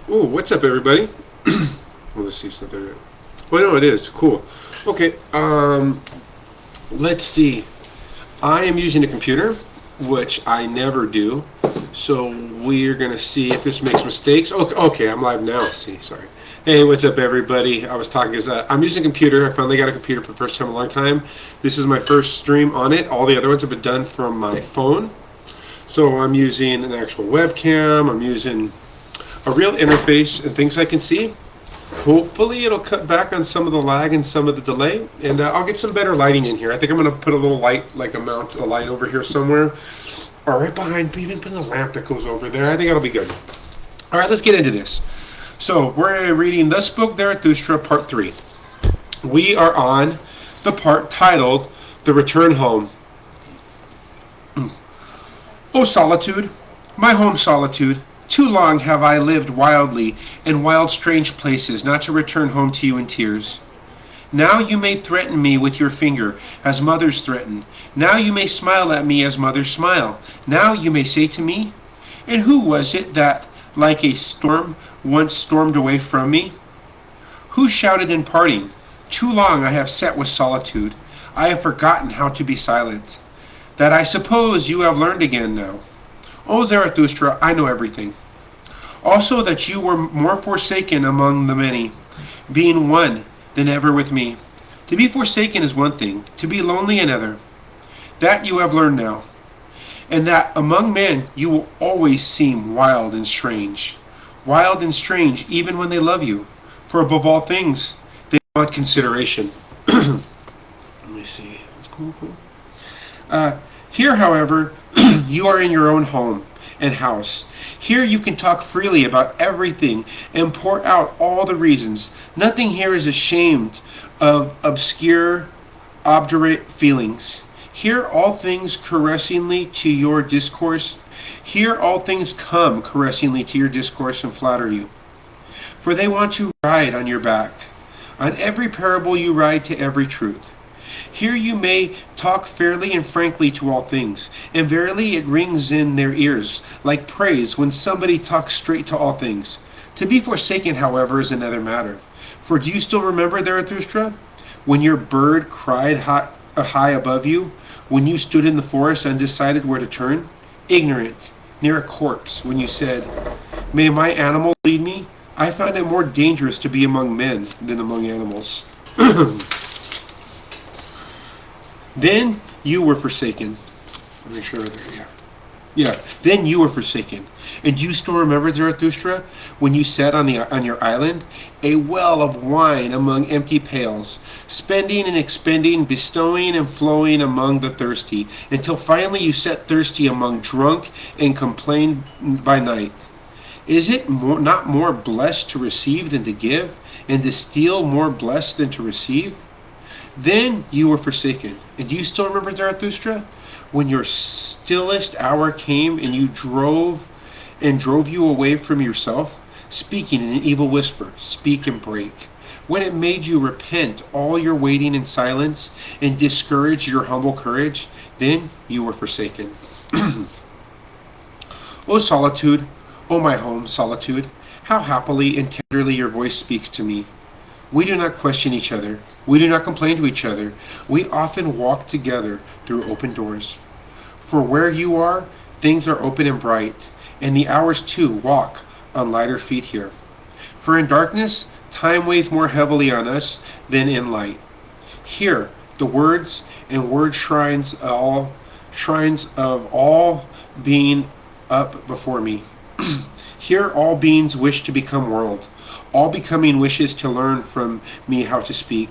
Oh, what's up, everybody? Well, let's see, it's not there yet. Well, no, it is. Cool. Okay, let's see. I am using a computer, which I never do. So we're going to see if this makes mistakes. Okay, I'm live now. See, sorry. Hey, what's up, everybody? I was talking because I'm using a computer. I finally got a computer for the first time in a long time. This is my first stream on it. All the other ones have been done from my phone. So I'm using an actual webcam. I'm using a real interface and things I can see. Hopefully it'll cut back on some of the lag and some of the delay, and I'll get some better lighting in here. I think I'm going to put a little light, like a mount a light over here somewhere, or right behind, even put a lamp that goes over there. I think that'll be good. All right, let's get into this. So we're reading the Spoke Zarathustra Part 3. We are on the part titled The Return Home. O solitude, my home solitude, too long have I lived wildly in wild strange places not to return home to you in tears. Now you may threaten me with your finger as mothers threaten. Now you may smile at me as mothers smile. Now you may say to me, and who was it that, like a storm, once stormed away from me? Who shouted in parting, too long I have sat with solitude. I have forgotten how to be silent. That I suppose you have learned again now. O Zarathustra, I know everything. Also that you were more forsaken among the many, being one than ever with me. To be forsaken is one thing, to be lonely another. That you have learned now. And that among men you will always seem wild and strange. Wild and strange even when they love you. For above all things, they want consideration. Let me see. That's cool. Here, however, you are in your own home and house. Here you can talk freely about everything and pour out all the reasons. Nothing here is ashamed of obscure, obdurate feelings. Here all things caressingly to your discourse. Here all things come caressingly to your discourse and flatter you. For they want to ride on your back. On every parable you ride to every truth. Here you may talk fairly and frankly to all things, and verily it rings in their ears like praise when somebody talks straight to all things. To be forsaken, however, is another matter. For do you still remember, Zarathustra, when your bird cried high above you, when you stood in the forest undecided where to turn, ignorant, near a corpse, when you said, may my animal lead me? I found it more dangerous to be among men than among animals. Then you were forsaken. Let me make sure there, yeah. Then you were forsaken. And do you still remember, Zarathustra, when you sat on your island, a well of wine among empty pails, spending and expending, bestowing and flowing among the thirsty, until finally you sat thirsty among drunk and complained by night. Is it not more blessed to receive than to give, and to steal more blessed than to receive? Then you were forsaken. And do you still remember, Zarathustra, when your stillest hour came and drove you away from yourself, speaking in an evil whisper, speak and break. When it made you repent all your waiting in silence and discourage your humble courage, then you were forsaken. O solitude, O my home, solitude, how happily and tenderly your voice speaks to me. We do not question each other. We do not complain to each other. We often walk together through open doors. For where you are, things are open and bright, and the hours too walk on lighter feet here. For in darkness, time weighs more heavily on us than in light. Here, the words and word shrines of all being up before me. Here all beings wish to become world. All becoming wishes to learn from me how to speak.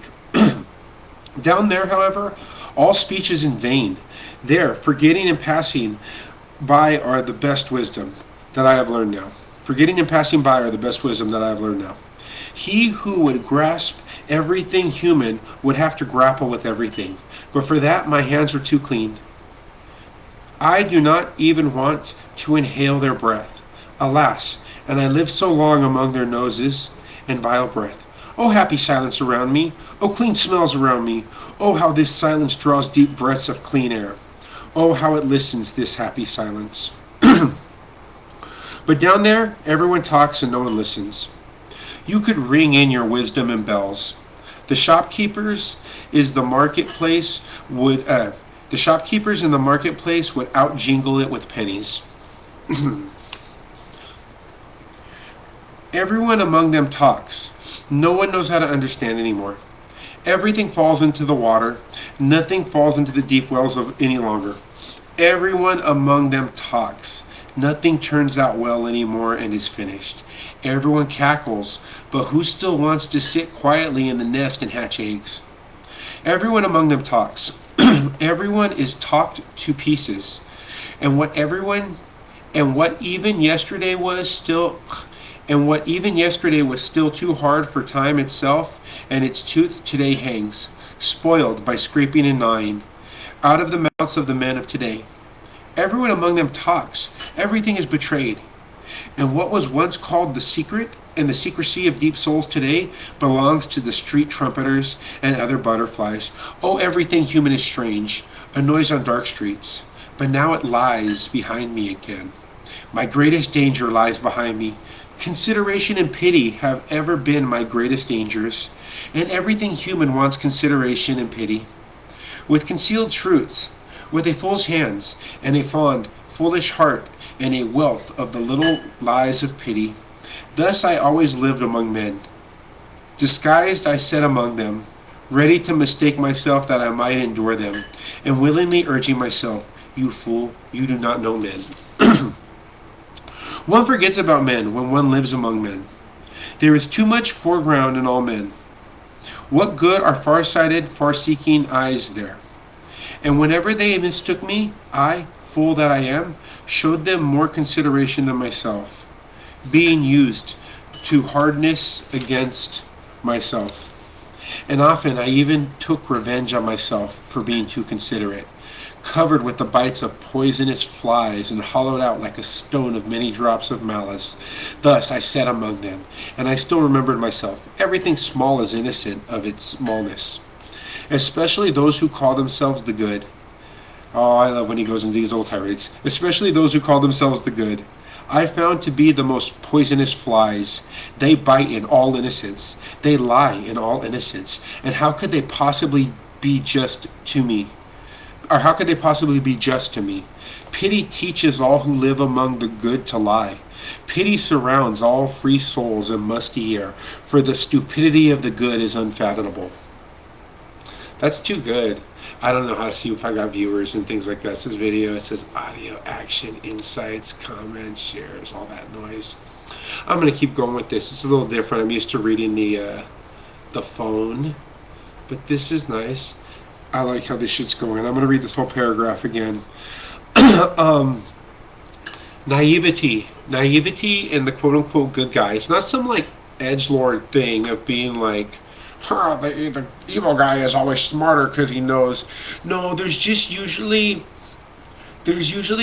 Down there, however, all speech is in vain. There, forgetting and passing by are the best wisdom that I have learned now. Forgetting and passing by are the best wisdom that I have learned now. He who would grasp everything human would have to grapple with everything. But for that, my hands are too clean. I do not even want to inhale their breath. Alas, and I live so long among their noses and vile breath. Oh, happy silence around me. Oh, clean smells around me. Oh, how this silence draws deep breaths of clean air. Oh, how it listens, this happy silence. But down there, everyone talks and no one listens. You could ring in your wisdom and bells. The shopkeepers is the marketplace would the shopkeepers in the marketplace would out jingle it with pennies. Everyone among them talks. No one knows how to understand anymore. Everything falls into the water. Nothing falls into the deep wells of any longer. Everyone among them talks. Nothing turns out well anymore and is finished. Everyone cackles, but who still wants to sit quietly in the nest and hatch eggs? Everyone among them talks. Everyone is talked to pieces. And what everyone and what even yesterday was still and what even yesterday was still too hard for time itself and its tooth today hangs, spoiled by scraping and gnawing, out of the mouths of the men of today. Everyone among them talks. Everything is betrayed. And what was once called the secret and the secrecy of deep souls today belongs to the street trumpeters and other butterflies. Oh, everything human is strange, a noise on dark streets. But now it lies behind me again. My greatest danger lies behind me. Consideration and pity have ever been my greatest dangers, and everything human wants consideration and pity. With concealed truths, with a fool's hands, and a fond, foolish heart, and a wealth of the little lies of pity. Thus I always lived among men. Disguised I sat among them, ready to mistake myself that I might endure them, and willingly urging myself, you fool, you do not know men. One forgets about men when one lives among men. There is too much foreground in all men. What good are far-sighted, far-seeking eyes there? And whenever they mistook me, I, fool that I am, showed them more consideration than myself, being used to hardness against myself. And often I even took revenge on myself for being too considerate, covered with the bites of poisonous flies and hollowed out like a stone of many drops of malice. Thus I sat among them, and I still remembered myself. Everything small is innocent of its smallness, especially those who call themselves the good. Oh, I love when he goes into these old tirades. Especially those who call themselves the good. I found to be the most poisonous flies. They bite in all innocence. They lie in all innocence. And how could they possibly be just to me? Or how could they possibly be just to me? Pity teaches all who live among the good to lie. Pity surrounds all free souls in musty air, for the stupidity of the good is unfathomable. That's too good. I don't know how to see if I got viewers and things like that. It says video, it says audio, action, insights, comments, shares, all that noise. I'm going to keep going with this. It's a little different. I'm used to reading the phone, but this is nice. I like how this shit's going. I'm going to read this whole paragraph again. Naivety and the quote-unquote good guy. It's not some like edgelord thing of being like, the evil guy is always smarter because he knows. No, there's usually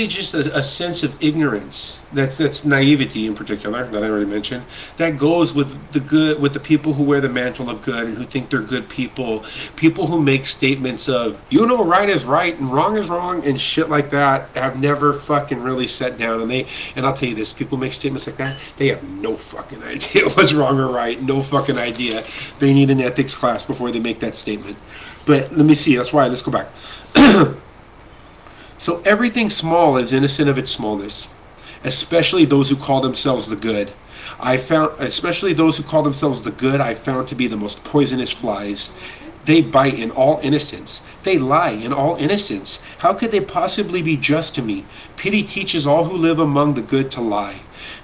just a sense of ignorance. That's naivety in particular that I already mentioned. That goes with the people who wear the mantle of good and who think they're good people. People who make statements of, you know, right is right and wrong is wrong and shit like that have never fucking really sat down, and I'll tell you this, people make statements like that, they have no fucking idea what's wrong or right, no fucking idea. They need an ethics class before they make that statement. But let me see, that's why, let's go back. So everything small is innocent of its smallness, especially those who call themselves the good. I found to be the most poisonous flies. They bite in all innocence. They lie in all innocence. How could they possibly be just to me? Pity teaches all who live among the good to lie.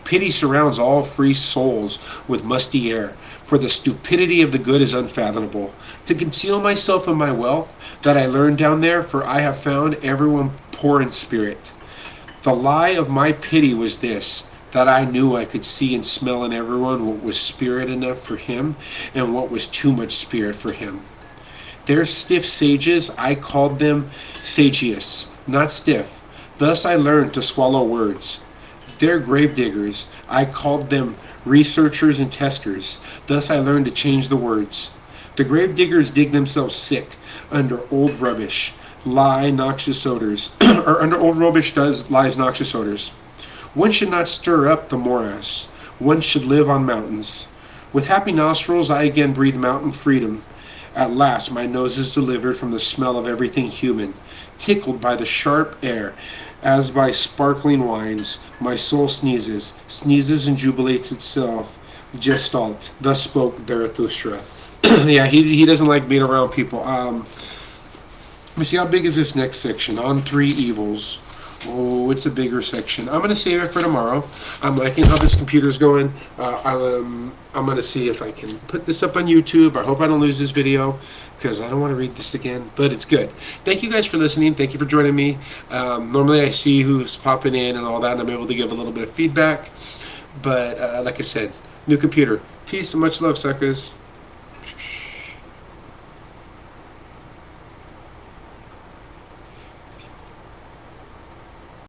Pity surrounds all free souls with musty air, for the stupidity of the good is unfathomable. To conceal myself in my wealth that I learned down there, for I have found everyone poor in spirit. The lie of my pity was this, that I knew I could see and smell in everyone what was spirit enough for him and what was too much spirit for him. Their stiff sages, I called them sageists, not stiff. Thus I learned to swallow words. Their gravediggers, I called them researchers and testers. Thus I learned to change the words. The gravediggers dig themselves sick under old rubbish, lie noxious odors, or under old rubbish lies noxious odors. One should not stir up the morass. One should live on mountains. With happy nostrils I again breathe mountain freedom. At last my nose is delivered from the smell of everything human. Tickled by the sharp air, as by sparkling wines, my soul sneezes and jubilates itself. Gestalt. Thus spoke Zarathustra. Yeah, he doesn't like being around people. Let me see, how big is this next section? On three evils. Oh, it's a bigger section. I'm going to save it for tomorrow. I'm liking how this computer's going. I'm going to see if I can put this up on YouTube. I hope I don't lose this video because I don't want to read this again, but it's good. Thank you guys for listening. Thank you for joining me. Normally I see who's popping in and all that, and I'm able to give a little bit of feedback. But like I said, new computer. Peace and much love, suckers.